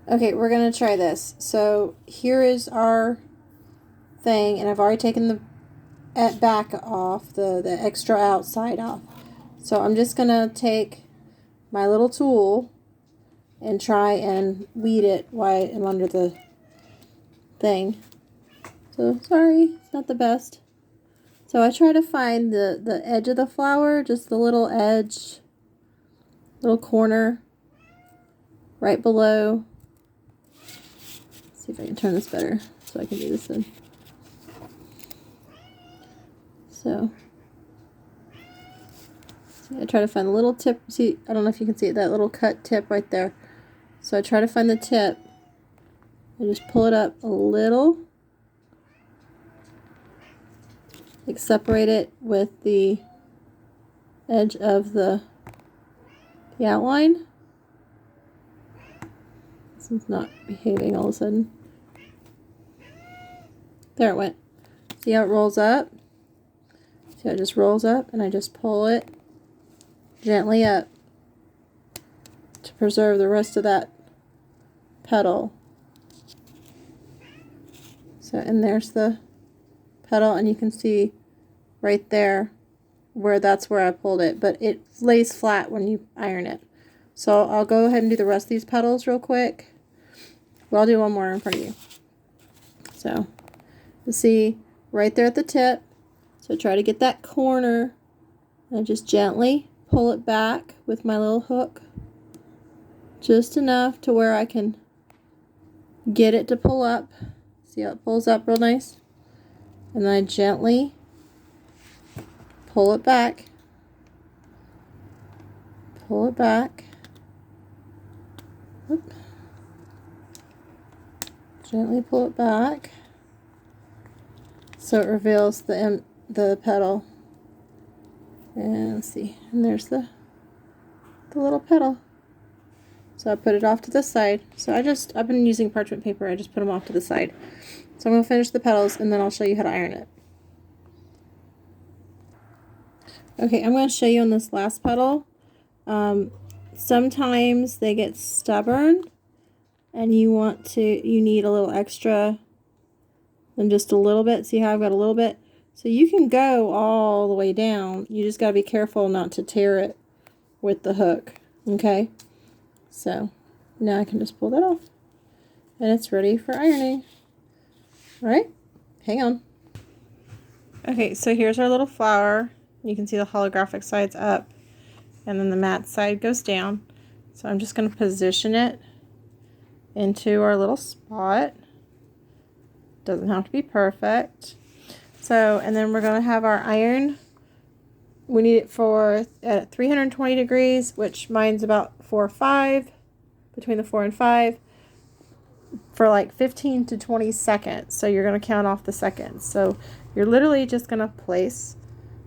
Okay, we're gonna try this. So here is our thing, and I've already taken the back off, the extra outside off. So I'm just gonna take my little tool and try and weed it while I'm under the thing. So sorry, it's not the best. So I try to find the edge of the flower, just the little edge, little corner right below. Let's see if I can turn this better so I can do this in. So see, I try to find the little tip. See, I don't know if you can see it, that little cut tip right there. So I try to find the tip. I just pull it up a little, like separate it with the edge of the outline. This one's not behaving all of a sudden. There it went. See how it rolls up? See how it just rolls up, and I just pull it gently up to preserve the rest of that petal. So, and there's the petal, and you can see right there where that's where I pulled it, but it lays flat when you iron it. So I'll go ahead and do the rest of these petals real quick. Well, I'll do one more in front of you. So you see right there at the tip. So try to get that corner and just gently pull it back with my little hook. Just enough to where I can get it to pull up. See how it pulls up real nice? And then I gently pull it back. Pull it back. Oop. Gently pull it back so it reveals the petal. And let's see, and there's the little petal. So I put it off to the side. So I've been using parchment paper. I just put them off to the side. So I'm going to finish the petals, and then I'll show you how to iron it. Okay, I'm going to show you on this last petal. Sometimes they get stubborn, and you need a little extra than just a little bit. See how I've got a little bit? So you can go all the way down. You just got to be careful not to tear it with the hook. Okay? So now I can just pull that off. And it's ready for ironing. Alright? Hang on. Okay, so here's our little flower. You can see the holographic side's up. And then the matte side goes down. So I'm just going to position it into our little spot. Doesn't have to be perfect. So, and then we're going to have our iron. We need it at 320 degrees, which mine's about 4 or 5, between the 4 and 5, for like 15 to 20 seconds. So you're going to count off the seconds. So you're literally just going to place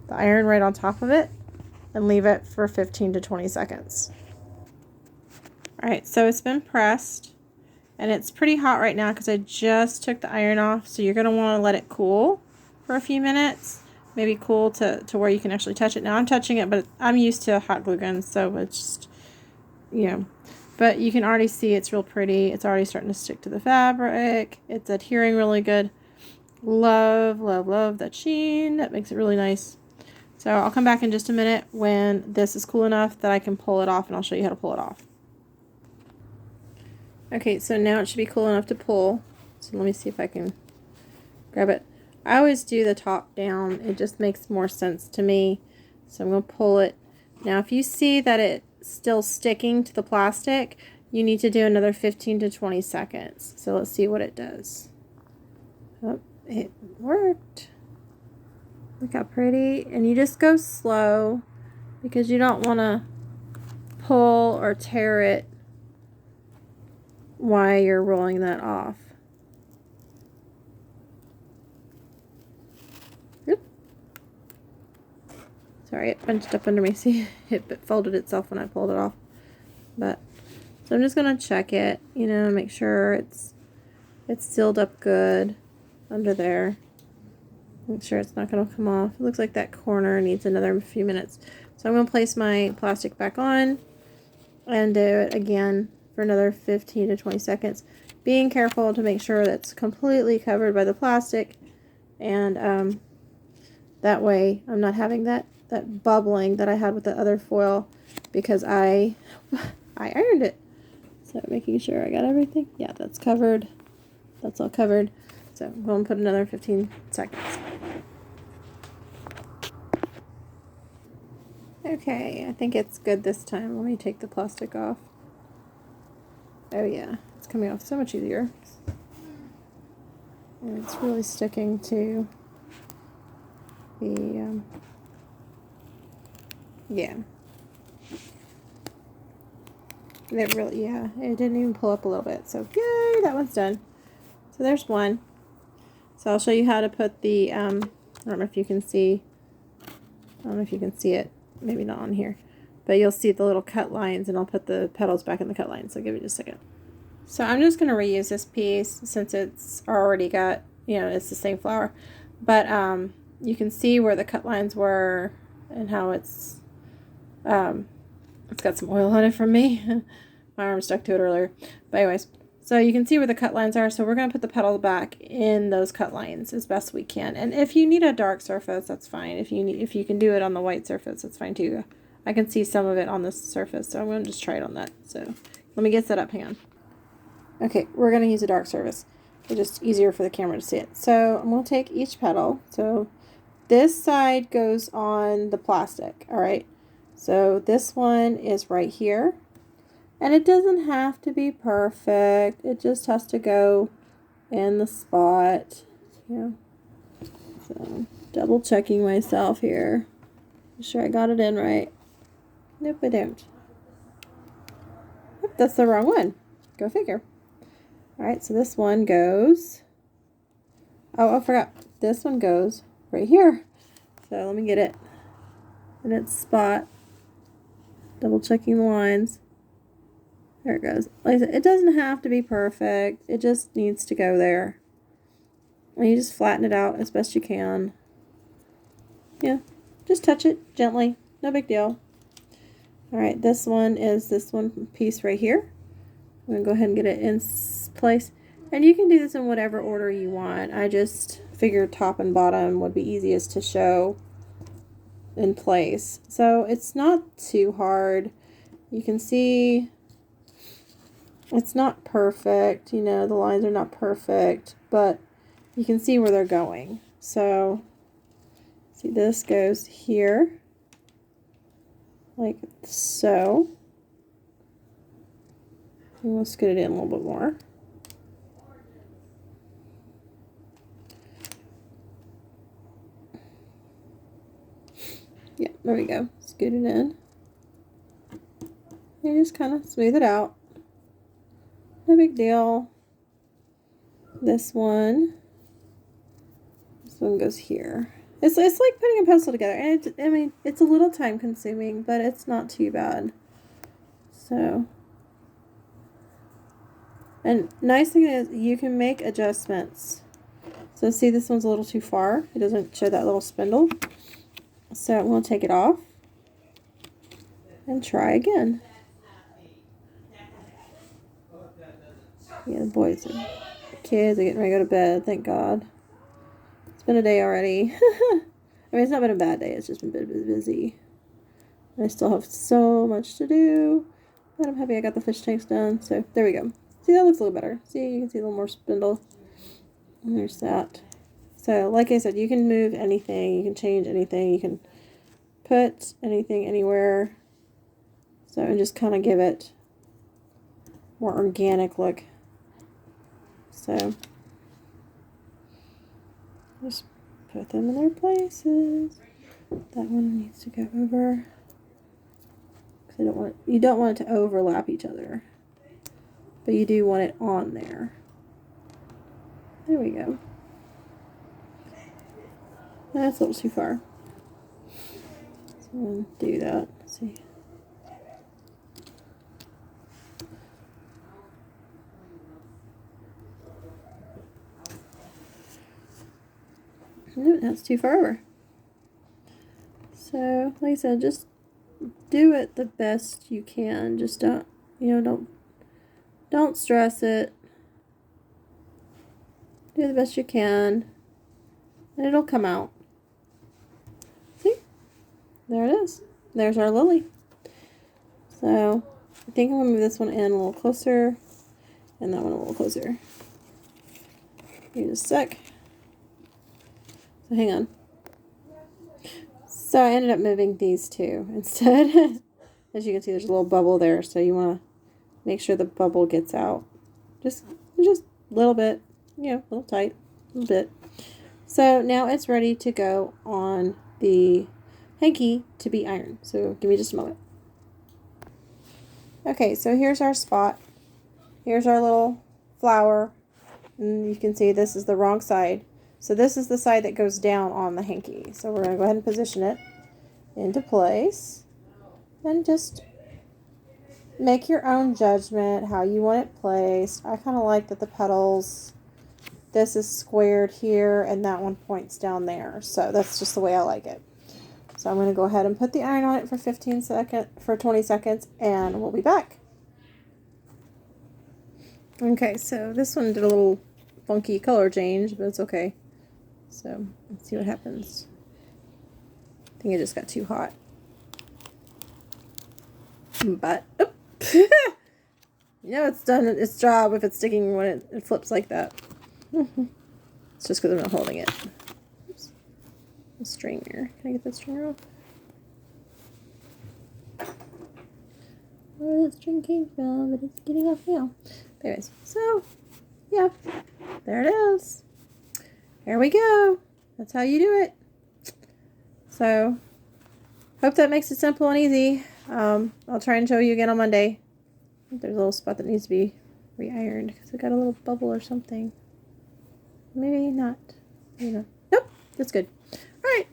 the iron right on top of it and leave it for 15 to 20 seconds. Alright, so it's been pressed. And it's pretty hot right now because I just took the iron off. So you're going to want to let it cool for a few minutes. Maybe cool to where you can actually touch it. Now I'm touching it, but I'm used to hot glue guns. So it's just, you know. But you can already see it's real pretty. It's already starting to stick to the fabric. It's adhering really good. Love, love, love that sheen. That makes it really nice. So I'll come back in just a minute when this is cool enough that I can pull it off, and I'll show you how to pull it off. Okay, so now it should be cool enough to pull. So let me see if I can grab it. I always do the top down. It just makes more sense to me. So I'm going to pull it. Now if you see that it's still sticking to the plastic, you need to do another 15 to 20 seconds. So let's see what it does. Oh, it worked. Look how pretty. And you just go slow because you don't want to pull or tear it while you're rolling that off. Oop. Sorry, it bunched up under me. See, it folded itself when I pulled it off. But so I'm just gonna check it, you know, make sure it's sealed up good under there. Make sure it's not gonna come off. It looks like that corner needs another few minutes. So I'm gonna place my plastic back on and do it again for another 15 to 20 seconds. Being careful to make sure that's completely covered by the plastic, and that way I'm not having that bubbling that I had with the other foil, because I ironed it. So making sure I got everything. Yeah, that's covered. That's all covered. So I'm going to put another 15 seconds. Okay, I think it's good this time. Let me take the plastic off. Oh yeah, it's coming off so much easier. And it's really sticking to the, yeah. It really, yeah, it didn't even pull up a little bit. So yay, that one's done. So there's one. So I'll show you how to put the, I don't know if you can see, I don't know if you can see it, maybe not on here, but you'll see the little cut lines, and I'll put the petals back in the cut lines. So give me just a second. So I'm just going to reuse this piece since it's already got, you know, it's the same flower, but you can see where the cut lines were and how it's got some oil on it from me. My arm stuck to it earlier. But anyways, so you can see where the cut lines are. So we're going to put the petal back in those cut lines as best we can. And if you need a dark surface, that's fine. If you can do it on the white surface, that's fine too. I can see some of it on this surface, so I'm going to just try it on that. So let me get set up. Hang on. Okay, we're going to use a dark surface. It's just easier for the camera to see it. So I'm going to take each petal. So this side goes on the plastic, all right? So this one is right here. And it doesn't have to be perfect. It just has to go in the spot. Yeah. So double checking myself here. Make sure I got it in right. Nope, I don't. Oop, that's the wrong one. Go figure. Alright, so this one goes. Oh, I forgot. This one goes right here. So let me get it in its spot. Double checking the lines. There it goes. Like I said, it doesn't have to be perfect. It just needs to go there. And you just flatten it out as best you can. Yeah, just touch it gently. No big deal. Alright, this one is this one piece right here. I'm going to go ahead and get it in place. And you can do this in whatever order you want. I just figured top and bottom would be easiest to show in place. So it's not too hard. You can see it's not perfect, you know, the lines are not perfect, but you can see where they're going. So, see, this goes here, like so. And we'll scoot it in a little bit more. Yeah, there we go. Scoot it in. And just kind of smooth it out. No big deal. This one goes here. It's like putting a pencil together, and I mean, it's a little time consuming, but it's not too bad. So, and nice thing is you can make adjustments. So see, this one's a little too far. It doesn't show that little spindle. So I'm going to take it off and try again. Yeah, the boys and kids are getting ready to go to bed, thank God. It's been a day already. I mean, it's not been a bad day, it's just been a bit busy. And I still have so much to do, but I'm happy I got the fish tanks done. So there we go. See, that looks a little better. See, you can see a little more spindle. And there's that. So like I said, you can move anything, you can change anything, you can put anything anywhere. So, and just kind of give it more organic look. So, just put them in their places. That one needs to go over. Because you don't want it to overlap each other. But you do want it on there. There we go. That's a little too far. So we'll do that. Let's see. No, that's too far over. So, like I said, just do it the best you can. Just don't Don't stress it. Do the best you can. And it'll come out. See? There it is. There's our lily. So, I think I'm going to move this one in a little closer. And that one a little closer. Give me just a sec. So, hang on. So, I ended up moving these two instead. As you can see, there's a little bubble there. So, you want to make sure the bubble gets out. Just a little bit. You know, a little tight. A little bit. So, now it's ready to go on the hanky to be ironed. So, give me just a moment. Okay, so here's our spot. Here's our little flower. And you can see this is the wrong side. So this is the side that goes down on the hanky. So we're going to go ahead and position it into place. And just make your own judgment how you want it placed. I kind of like that the petals, this is squared here and that one points down there. So that's just the way I like it. So I'm going to go ahead and put the iron on it for 20 seconds, and we'll be back. Okay, so this one did a little funky color change, but it's okay. So let's see what happens. I think it just got too hot. But, you know it's done its job if it's sticking when it flips like that. It's just because I'm not holding it. The string here. Can I get that string off? Where that string came from, but it's getting off now. Anyways, so yeah, there it is. Here we go. That's how you do it. So, hope that makes it simple and easy. I'll try and show you again on Monday. I think there's a little spot that needs to be re-ironed because it got a little bubble or something. Maybe not. Maybe not. Nope, that's good. Alright,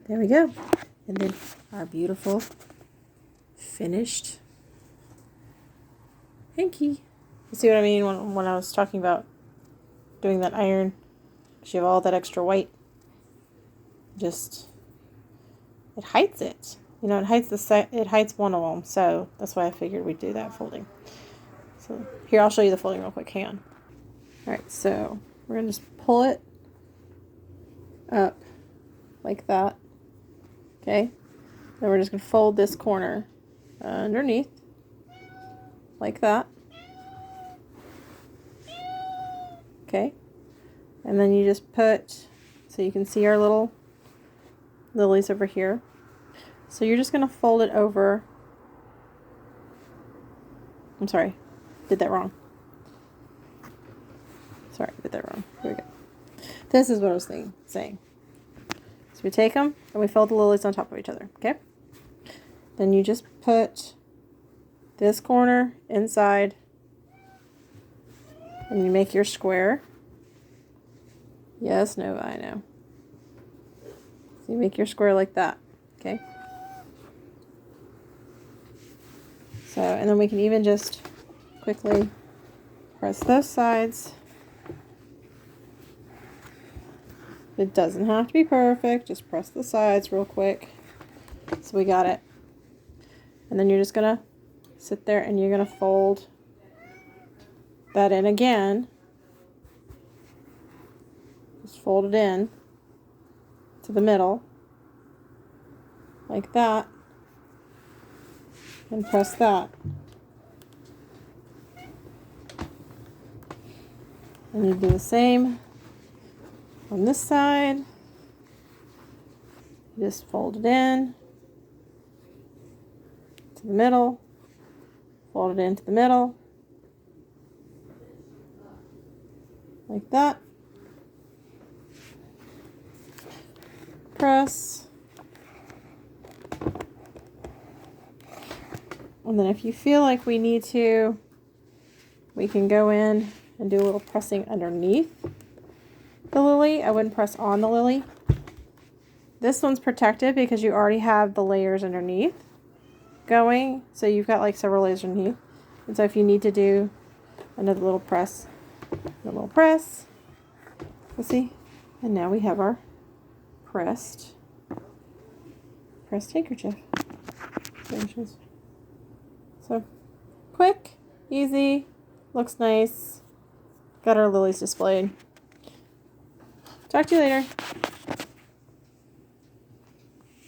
there we go. And then our beautiful finished hanky. You see what I mean when I was talking about doing that iron? Because you have all that extra white. Just, it hides it. You know, it hides one of them. So that's why I figured we'd do that folding. So here, I'll show you the folding real quick. Hang on. Alright, so we're going to just pull it up like that. Okay, then we're just going to fold this corner underneath like that. Okay, and then you just put, so you can see our little lilies over here. So you're just going to fold it over. I'm sorry, did that wrong. Sorry, did that wrong. Here we go. This is what I was saying. So we take them and we fold the lilies on top of each other, okay? Then you just put this corner inside and you make your square. Yes, no, I know. So you make your square like that, okay? So, and then we can even just quickly press those sides. It doesn't have to be perfect. Just press the sides real quick. So we got it. And then you're just going to sit there and you're going to fold that in again. Just fold it in to the middle. Like that. And press that. And you do the same on this side. Just fold it in to the middle, fold it into the middle, like that. Press. And then if you feel like we need to, we can go in and do a little pressing underneath the lily. I wouldn't press on the lily. This one's protected because you already have the layers underneath going. So you've got like several layers underneath. And so if you need to do another little press, we'll see. And now we have our pressed handkerchief. So quick, easy, Looks nice. Got our lilies displayed. Talk to you later.